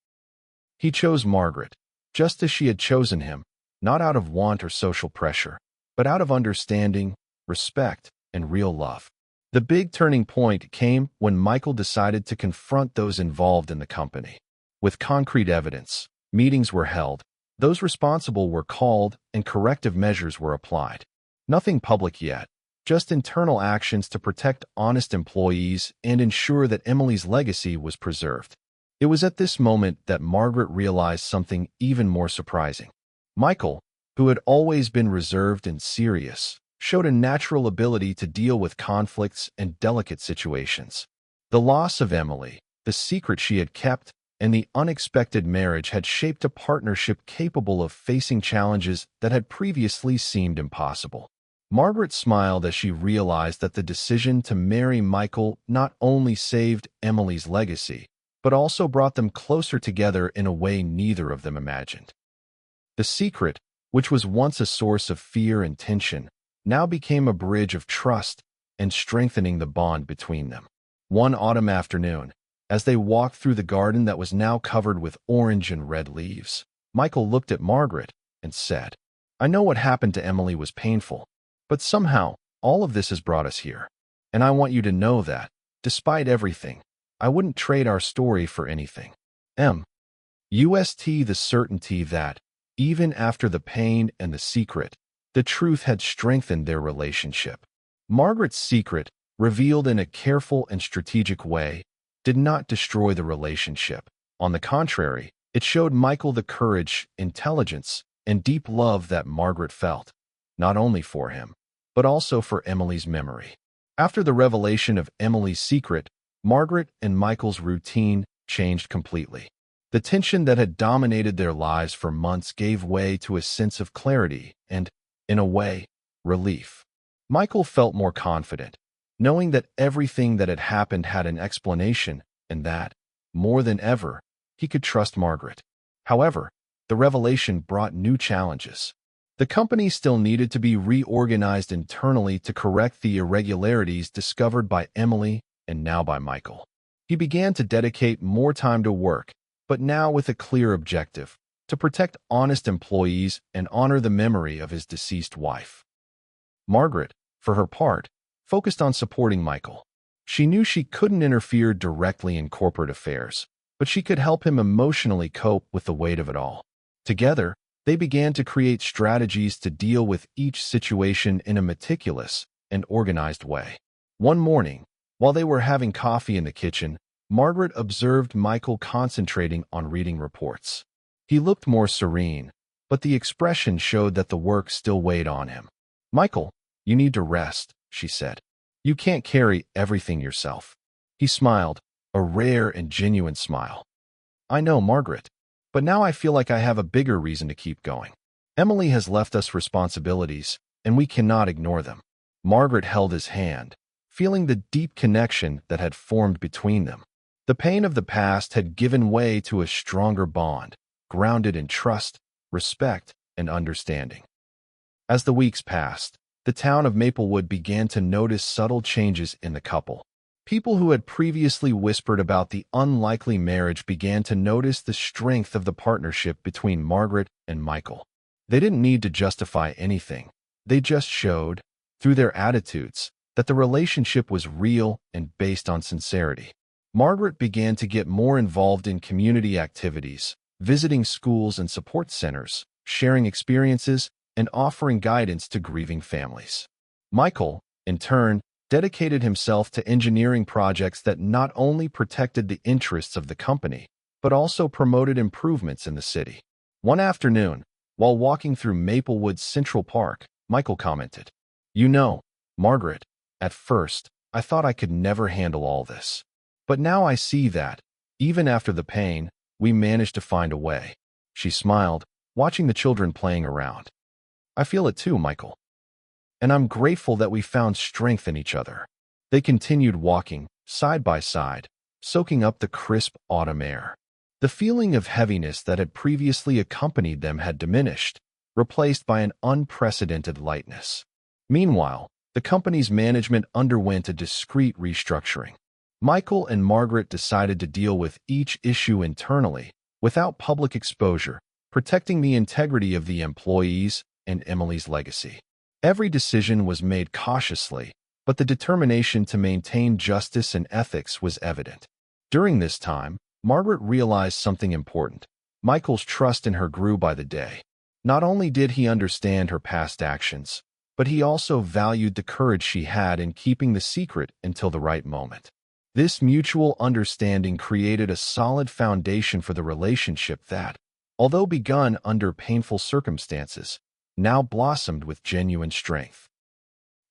He chose Margaret, just as she had chosen him, not out of want or social pressure, but out of understanding, respect, and real love. The big turning point came when Michael decided to confront those involved in the company. With concrete evidence, meetings were held, those responsible were called, and corrective measures were applied. Nothing public yet, just internal actions to protect honest employees and ensure that Emily's legacy was preserved. It was at this moment that Margaret realized something even more surprising. Michael, who had always been reserved and serious, showed a natural ability to deal with conflicts and delicate situations. The loss of Emily, the secret she had kept, and the unexpected marriage had shaped a partnership capable of facing challenges that had previously seemed impossible. Margaret smiled as she realized that the decision to marry Michael not only saved Emily's legacy, but also brought them closer together in a way neither of them imagined. The secret, which was once a source of fear and tension, now became a bridge of trust and strengthening the bond between them. One autumn afternoon, as they walked through the garden that was now covered with orange and red leaves, Michael looked at Margaret and said, "I know what happened to Emily was painful, but somehow all of this has brought us here. And I want you to know that, despite everything, I wouldn't trade our story for anything. The certainty that, even after the pain and the secret, the truth had strengthened their relationship." Margaret's secret, revealed in a careful and strategic way, did not destroy the relationship. On the contrary, it showed Michael the courage, intelligence, and deep love that Margaret felt, not only for him, but also for Emily's memory. After the revelation of Emily's secret, Margaret and Michael's routine changed completely. The tension that had dominated their lives for months gave way to a sense of clarity and, in a way, relief. Michael felt more confident, knowing that everything that had happened had an explanation and that, more than ever, he could trust Margaret. However, the revelation brought new challenges. The company still needed to be reorganized internally to correct the irregularities discovered by Emily and now by Michael. He began to dedicate more time to work, but now with a clear objective: to protect honest employees and honor the memory of his deceased wife. Margaret, for her part, focused on supporting Michael. She knew she couldn't interfere directly in corporate affairs, but she could help him emotionally cope with the weight of it all. Together, they began to create strategies to deal with each situation in a meticulous and organized way. One morning, while they were having coffee in the kitchen, Margaret observed Michael concentrating on reading reports. He looked more serene, but the expression showed that the work still weighed on him. "Michael, you need to rest," she said. "You can't carry everything yourself." He smiled, a rare and genuine smile. "I know, Margaret, but now I feel like I have a bigger reason to keep going. Emily has left us responsibilities, and we cannot ignore them." Margaret held his hand, feeling the deep connection that had formed between them. The pain of the past had given way to a stronger bond, grounded in trust, respect, and understanding. As the weeks passed, the town of Maplewood began to notice subtle changes in the couple. People who had previously whispered about the unlikely marriage began to notice the strength of the partnership between Margaret and Michael. They didn't need to justify anything. They just showed, through their attitudes, that the relationship was real and based on sincerity. Margaret began to get more involved in community activities, visiting schools and support centers, sharing experiences, and offering guidance to grieving families. Michael, in turn, dedicated himself to engineering projects that not only protected the interests of the company, but also promoted improvements in the city. One afternoon, while walking through Maplewood's Central Park, Michael commented, "You know, Margaret, at first, I thought I could never handle all this. But now I see that, even after the pain, we managed to find a way." She smiled, watching the children playing around. "I feel it too, Michael. And I'm grateful that we found strength in each other." They continued walking, side by side, soaking up the crisp autumn air. The feeling of heaviness that had previously accompanied them had diminished, replaced by an unprecedented lightness. Meanwhile, the company's management underwent a discreet restructuring. Michael and Margaret decided to deal with each issue internally, without public exposure, protecting the integrity of the employees and Emily's legacy. Every decision was made cautiously, but the determination to maintain justice and ethics was evident. During this time, Margaret realized something important. Michael's trust in her grew by the day. Not only did he understand her past actions, but he also valued the courage she had in keeping the secret until the right moment. This mutual understanding created a solid foundation for the relationship that, although begun under painful circumstances, now blossomed with genuine strength.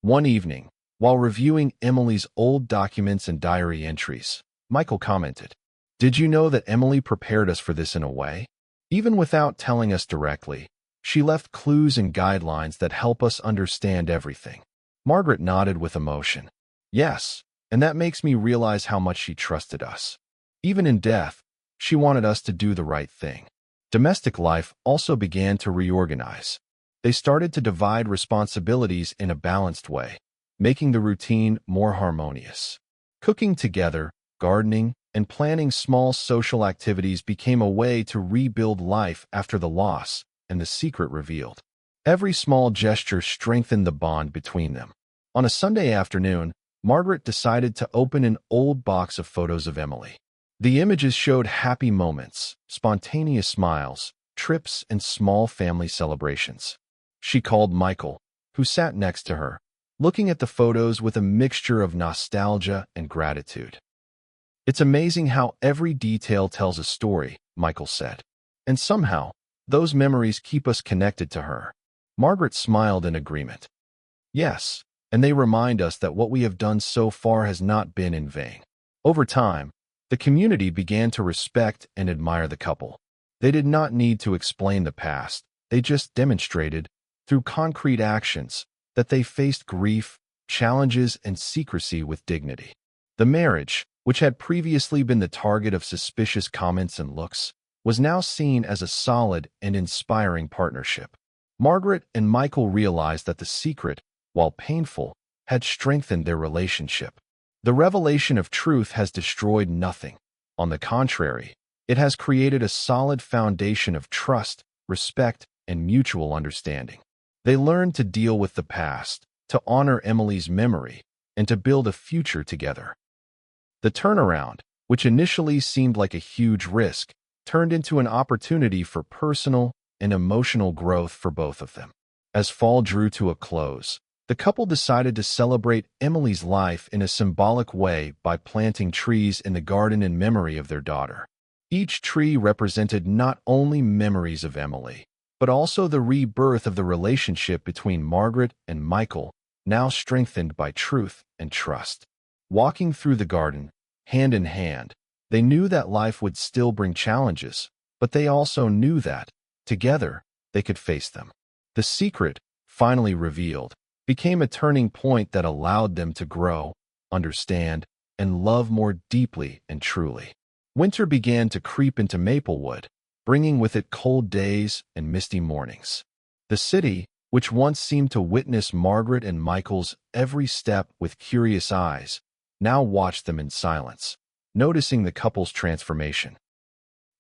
One evening, while reviewing Emily's old documents and diary entries, Michael commented, "Did you know that Emily prepared us for this in a way? Even without telling us directly, she left clues and guidelines that help us understand everything." Margaret nodded with emotion. "Yes, and that makes me realize how much she trusted us. Even in death, she wanted us to do the right thing." Domestic life also began to reorganize. They started to divide responsibilities in a balanced way, making the routine more harmonious. Cooking together, gardening, and planning small social activities became a way to rebuild life after the loss and the secret revealed. Every small gesture strengthened the bond between them. On a Sunday afternoon, Margaret decided to open an old box of photos of Emily. The images showed happy moments, spontaneous smiles, trips, and small family celebrations. She called Michael, who sat next to her, looking at the photos with a mixture of nostalgia and gratitude. "It's amazing how every detail tells a story," Michael said. "And somehow, those memories keep us connected to her." Margaret smiled in agreement. "Yes, and they remind us that what we have done so far has not been in vain." Over time, the community began to respect and admire the couple. They did not need to explain the past, they just demonstrated, through concrete actions, that they faced grief, challenges, and secrecy with dignity. The marriage, which had previously been the target of suspicious comments and looks, was now seen as a solid and inspiring partnership. Margaret and Michael realized that the secret, while painful, had strengthened their relationship. The revelation of truth has destroyed nothing. On the contrary, it has created a solid foundation of trust, respect, and mutual understanding. They learned to deal with the past, to honor Emily's memory, and to build a future together. The turnaround, which initially seemed like a huge risk, turned into an opportunity for personal and emotional growth for both of them. As fall drew to a close, the couple decided to celebrate Emily's life in a symbolic way by planting trees in the garden in memory of their daughter. Each tree represented not only memories of Emily, but also the rebirth of the relationship between Margaret and Michael, now strengthened by truth and trust. Walking through the garden, hand in hand, they knew that life would still bring challenges, but they also knew that, together, they could face them. The secret, finally revealed, became a turning point that allowed them to grow, understand, and love more deeply and truly. Winter began to creep into Maplewood, bringing with it cold days and misty mornings. The city, which once seemed to witness Margaret and Michael's every step with curious eyes, now watched them in silence, noticing the couple's transformation.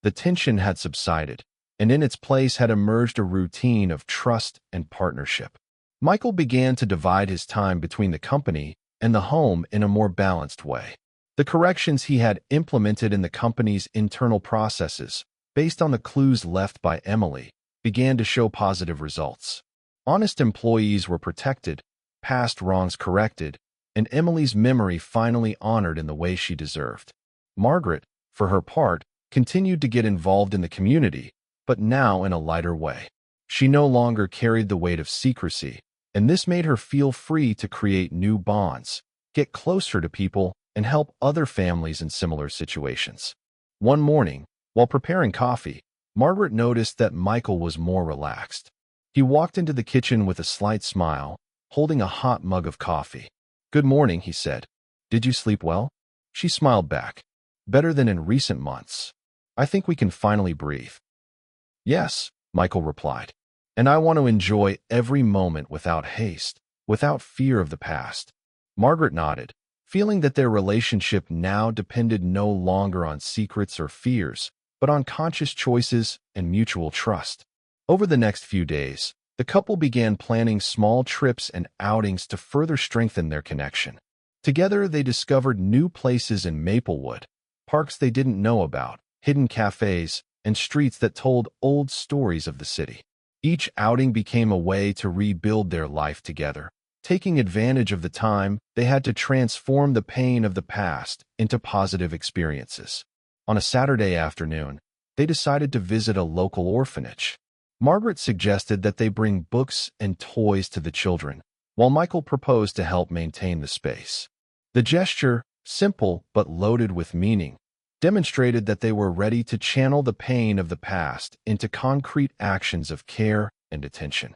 The tension had subsided, and in its place had emerged a routine of trust and partnership. Michael began to divide his time between the company and the home in a more balanced way. The corrections he had implemented in the company's internal processes, based on the clues left by Emily, began to show positive results. Honest employees were protected, past wrongs corrected, and Emily's memory finally honored in the way she deserved. Margaret, for her part, continued to get involved in the community, but now in a lighter way. She no longer carried the weight of secrecy, and this made her feel free to create new bonds, get closer to people, and help other families in similar situations. One morning, while preparing coffee, Margaret noticed that Michael was more relaxed. He walked into the kitchen with a slight smile, holding a hot mug of coffee. "Good morning," he said. "Did you sleep well?" She smiled back. "Better than in recent months. I think we can finally breathe." "Yes," Michael replied. "And I want to enjoy every moment without haste, without fear of the past." Margaret nodded, feeling that their relationship now depended no longer on secrets or fears, but on conscious choices and mutual trust. Over the next few days, the couple began planning small trips and outings to further strengthen their connection. Together, they discovered new places in Maplewood, parks they didn't know about, hidden cafes, and streets that told old stories of the city. Each outing became a way to rebuild their life together, taking advantage of the time they had to transform the pain of the past into positive experiences. On a Saturday afternoon, they decided to visit a local orphanage. Margaret suggested that they bring books and toys to the children, while Michael proposed to help maintain the space. The gesture, simple but loaded with meaning, demonstrated that they were ready to channel the pain of the past into concrete actions of care and attention.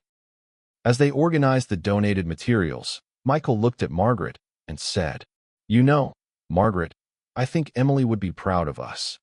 As they organized the donated materials, Michael looked at Margaret and said, "You know, Margaret, I think Emily would be proud of us.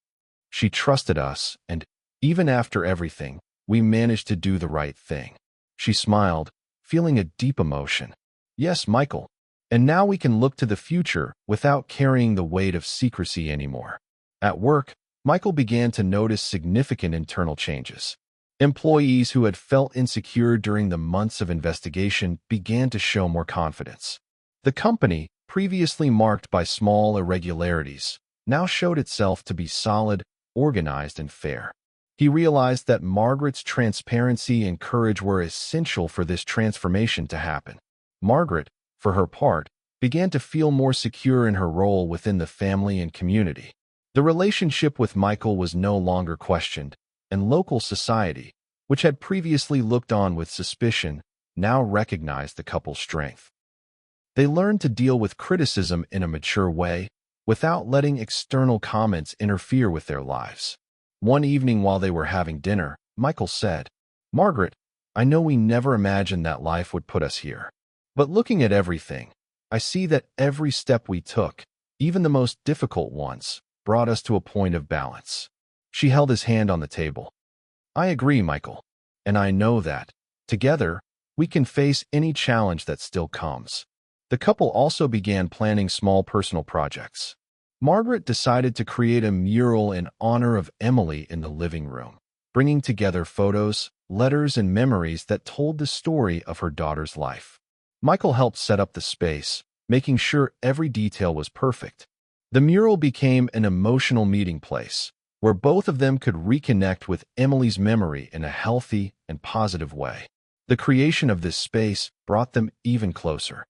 She trusted us, and even after everything, we managed to do the right thing." She smiled, feeling a deep emotion. "Yes, Michael. And now we can look to the future without carrying the weight of secrecy anymore." At work, Michael began to notice significant internal changes. Employees who had felt insecure during the months of investigation began to show more confidence. The company, previously marked by small irregularities, now showed itself to be solid, organized, and fair. He realized that Margaret's transparency and courage were essential for this transformation to happen. Margaret, for her part, began to feel more secure in her role within the family and community. The relationship with Michael was no longer questioned, and local society, which had previously looked on with suspicion, now recognized the couple's strength. They learned to deal with criticism in a mature way, without letting external comments interfere with their lives. One evening while they were having dinner, Michael said, "Margaret, I know we never imagined that life would put us here. But looking at everything, I see that every step we took, even the most difficult ones, brought us to a point of balance." She held his hand on the table. "I agree, Michael, and I know that, together, we can face any challenge that still comes." The couple also began planning small personal projects. Margaret decided to create a mural in honor of Emily in the living room, bringing together photos, letters, and memories that told the story of her daughter's life. Michael helped set up the space, making sure every detail was perfect. The mural became an emotional meeting place, where both of them could reconnect with Emily's memory in a healthy and positive way. The creation of this space brought them even closer.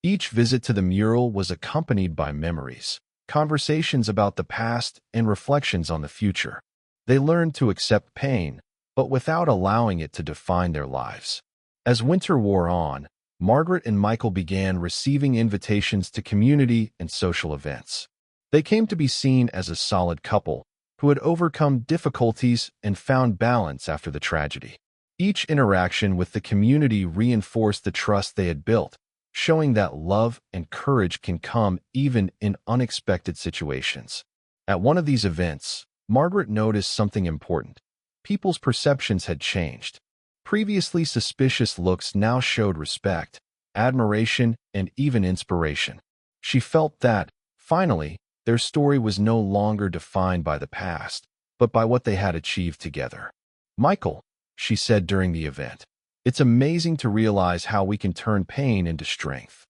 Each visit to the mural was accompanied by memories, conversations about the past, and reflections on the future. They learned to accept pain, but without allowing it to define their lives. As winter wore on, Margaret and Michael began receiving invitations to community and social events. They came to be seen as a solid couple who had overcome difficulties and found balance after the tragedy. Each interaction with the community reinforced the trust they had built, showing that love and courage can come even in unexpected situations. At one of these events, Margaret noticed something important. People's perceptions had changed. Previously suspicious looks now showed respect, admiration, and even inspiration. She felt that, finally, their story was no longer defined by the past, but by what they had achieved together. "Michael," she said during the event, "it's amazing to realize how we can turn pain into strength."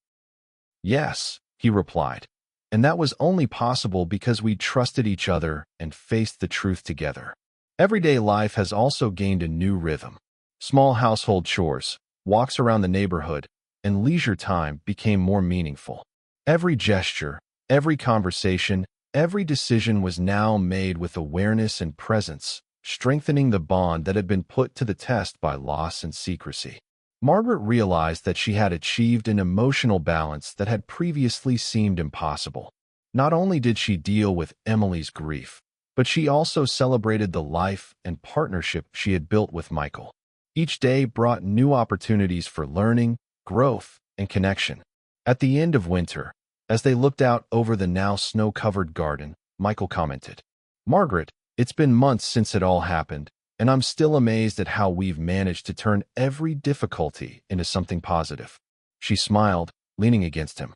"Yes," he replied, "and that was only possible because we trusted each other and faced the truth together." Everyday life has also gained a new rhythm. Small household chores, walks around the neighborhood, and leisure time became more meaningful. Every gesture, every conversation, every decision was now made with awareness and presence, strengthening the bond that had been put to the test by loss and secrecy. Margaret realized that she had achieved an emotional balance that had previously seemed impossible. Not only did she deal with Emily's grief, but she also celebrated the life and partnership she had built with Michael. Each day brought new opportunities for learning, growth, and connection. At the end of winter, as they looked out over the now snow-covered garden, Michael commented, "Margaret, it's been months since it all happened, and I'm still amazed at how we've managed to turn every difficulty into something positive." She smiled, leaning against him.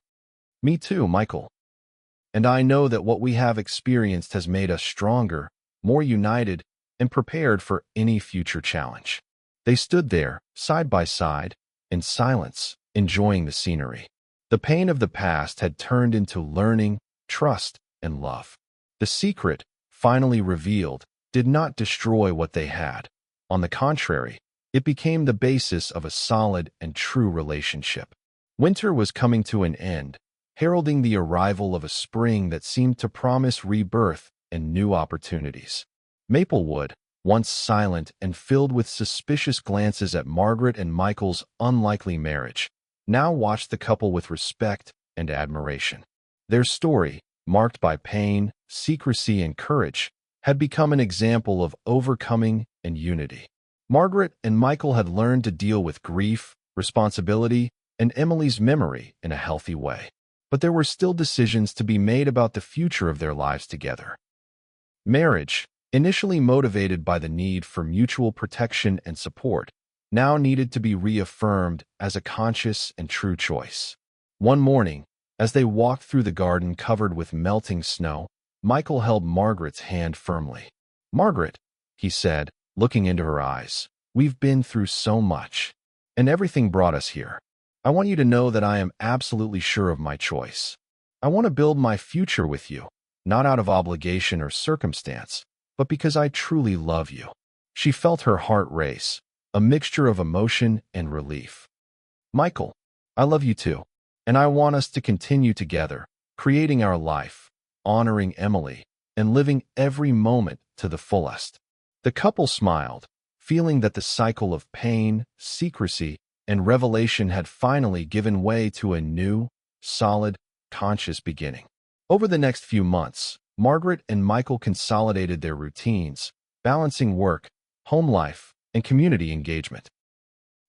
"Me too, Michael. And I know that what we have experienced has made us stronger, more united, and prepared for any future challenge." They stood there, side by side, in silence, enjoying the scenery. The pain of the past had turned into learning, trust, and love. The secret, finally revealed, did not destroy what they had. On the contrary, it became the basis of a solid and true relationship. Winter was coming to an end, heralding the arrival of a spring that seemed to promise rebirth and new opportunities. Maplewood, once silent and filled with suspicious glances at Margaret and Michael's unlikely marriage, now watched the couple with respect and admiration. Their story, marked by pain, secrecy, and courage, had become an example of overcoming and unity. Margaret and Michael had learned to deal with grief, responsibility, and Emily's memory in a healthy way. But there were still decisions to be made about the future of their lives together. Marriage, initially motivated by the need for mutual protection and support, now needed to be reaffirmed as a conscious and true choice. One morning, as they walked through the garden covered with melting snow, Michael held Margaret's hand firmly. "Margaret," he said, looking into her eyes, "we've been through so much, and everything brought us here. I want you to know that I am absolutely sure of my choice. I want to build my future with you, not out of obligation or circumstance, but because I truly love you." She felt her heart race, a mixture of emotion and relief. "Michael, I love you too, and I want us to continue together, creating our life, honoring Emily, and living every moment to the fullest." The couple smiled, feeling that the cycle of pain, secrecy, and revelation had finally given way to a new, solid, conscious beginning. Over the next few months, Margaret and Michael consolidated their routines, balancing work, home life, and community engagement.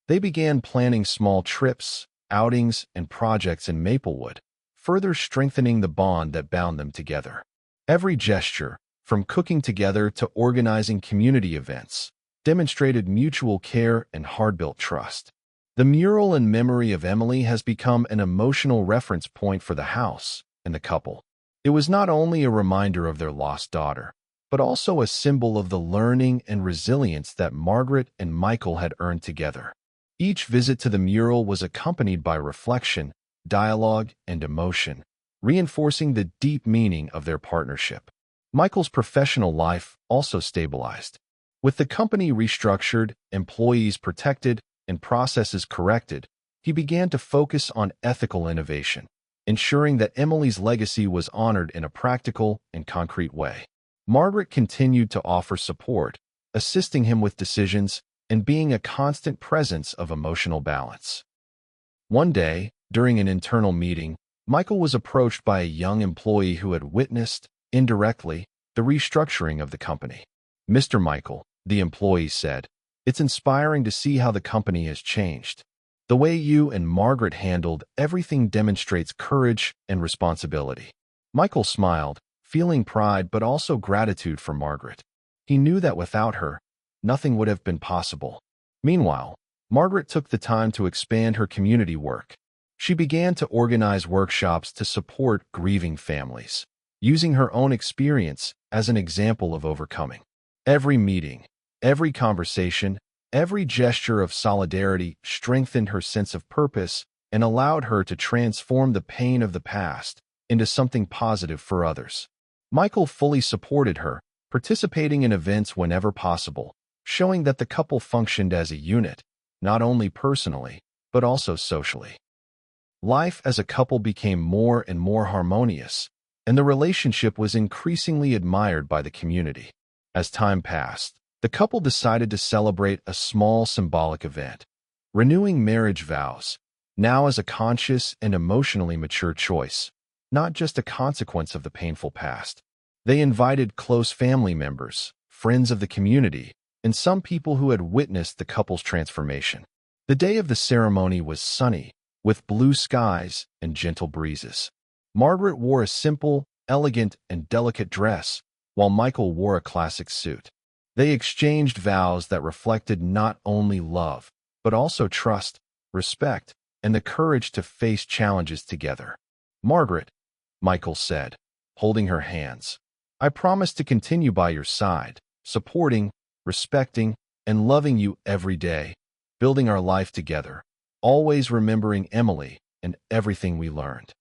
They began planning small trips, outings, and projects in Maplewood, further strengthening the bond that bound them together. Every gesture, from cooking together to organizing community events, demonstrated mutual care and heart-built trust. The mural in memory of Emily has become an emotional reference point for the house and the couple. It was not only a reminder of their lost daughter, but also a symbol of the learning and resilience that Margaret and Michael had earned together. Each visit to the mural was accompanied by reflection, dialogue, and emotion, reinforcing the deep meaning of their partnership. Michael's professional life also stabilized. With the company restructured, employees protected, and processes corrected, he began to focus on ethical innovation, ensuring that Emily's legacy was honored in a practical and concrete way. Margaret continued to offer support, assisting him with decisions and being a constant presence of emotional balance. One day, during an internal meeting, Michael was approached by a young employee who had witnessed, indirectly, the restructuring of the company. "Mr. Michael," the employee said, "it's inspiring to see how the company has changed. The way you and Margaret handled everything demonstrates courage and responsibility." Michael smiled, feeling pride but also gratitude for Margaret. He knew that without her, nothing would have been possible. Meanwhile, Margaret took the time to expand her community work. She began to organize workshops to support grieving families, using her own experience as an example of overcoming. Every meeting, every conversation, every gesture of solidarity strengthened her sense of purpose and allowed her to transform the pain of the past into something positive for others. Michael fully supported her, participating in events whenever possible, showing that the couple functioned as a unit, not only personally, but also socially. Life as a couple became more and more harmonious, and the relationship was increasingly admired by the community. As time passed, the couple decided to celebrate a small symbolic event, renewing marriage vows, now as a conscious and emotionally mature choice, not just a consequence of the painful past. They invited close family members, friends of the community, and some people who had witnessed the couple's transformation. The day of the ceremony was sunny, with blue skies and gentle breezes. Margaret wore a simple, elegant, and delicate dress, while Michael wore a classic suit. They exchanged vows that reflected not only love, but also trust, respect, and the courage to face challenges together. "Margaret," Michael said, holding her hands, "I promise to continue by your side, supporting, respecting, and loving you every day, building our life together, always remembering Emily and everything we learned."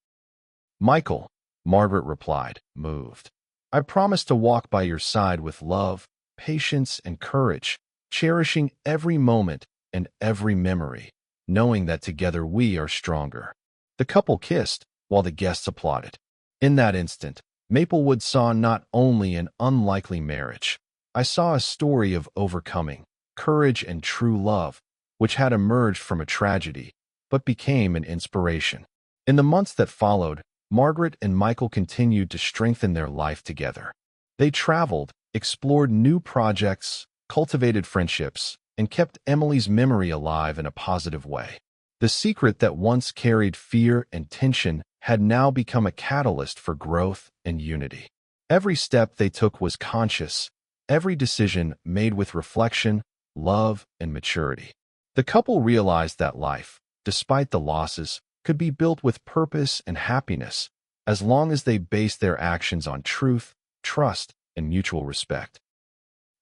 "Michael," Margaret replied, moved. I promise to walk by your side with love, patience, and courage, cherishing every moment and every memory, knowing that together we are stronger." The couple kissed, while the guests applauded. In that instant, Maplewood saw not only an unlikely marriage, I saw a story of overcoming, courage, and true love, which had emerged from a tragedy, but became an inspiration. In the months that followed, Margaret and Michael continued to strengthen their life together. They traveled, explored new projects, cultivated friendships, and kept Emily's memory alive in a positive way. The secret that once carried fear and tension had now become a catalyst for growth and unity. Every step they took was conscious, every decision made with reflection, love, and maturity. The couple realized that life, despite the losses, could be built with purpose and happiness, as long as they based their actions on truth, trust, and mutual respect.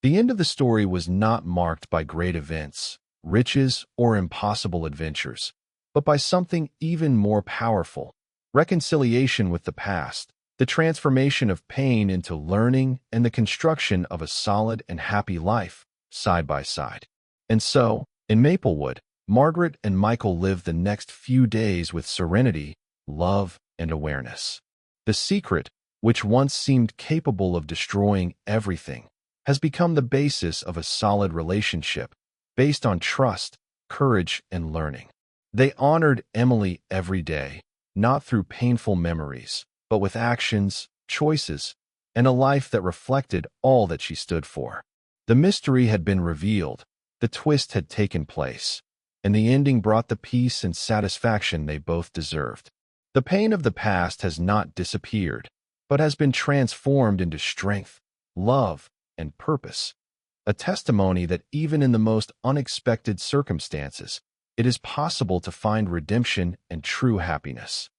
The end of the story was not marked by great events, riches, or impossible adventures, but by something even more powerful: reconciliation with the past, the transformation of pain into learning, and the construction of a solid and happy life, side by side. And so, in Maplewood, Margaret and Michael lived the next few days with serenity, love, and awareness. The secret, which once seemed capable of destroying everything, has become the basis of a solid relationship based on trust, courage, and learning. They honored Emily every day, not through painful memories, but with actions, choices, and a life that reflected all that she stood for. The mystery had been revealed, the twist had taken place, and the ending brought the peace and satisfaction they both deserved. The pain of the past has not disappeared, but has been transformed into strength, love, and purpose, a testimony that even in the most unexpected circumstances, it is possible to find redemption and true happiness.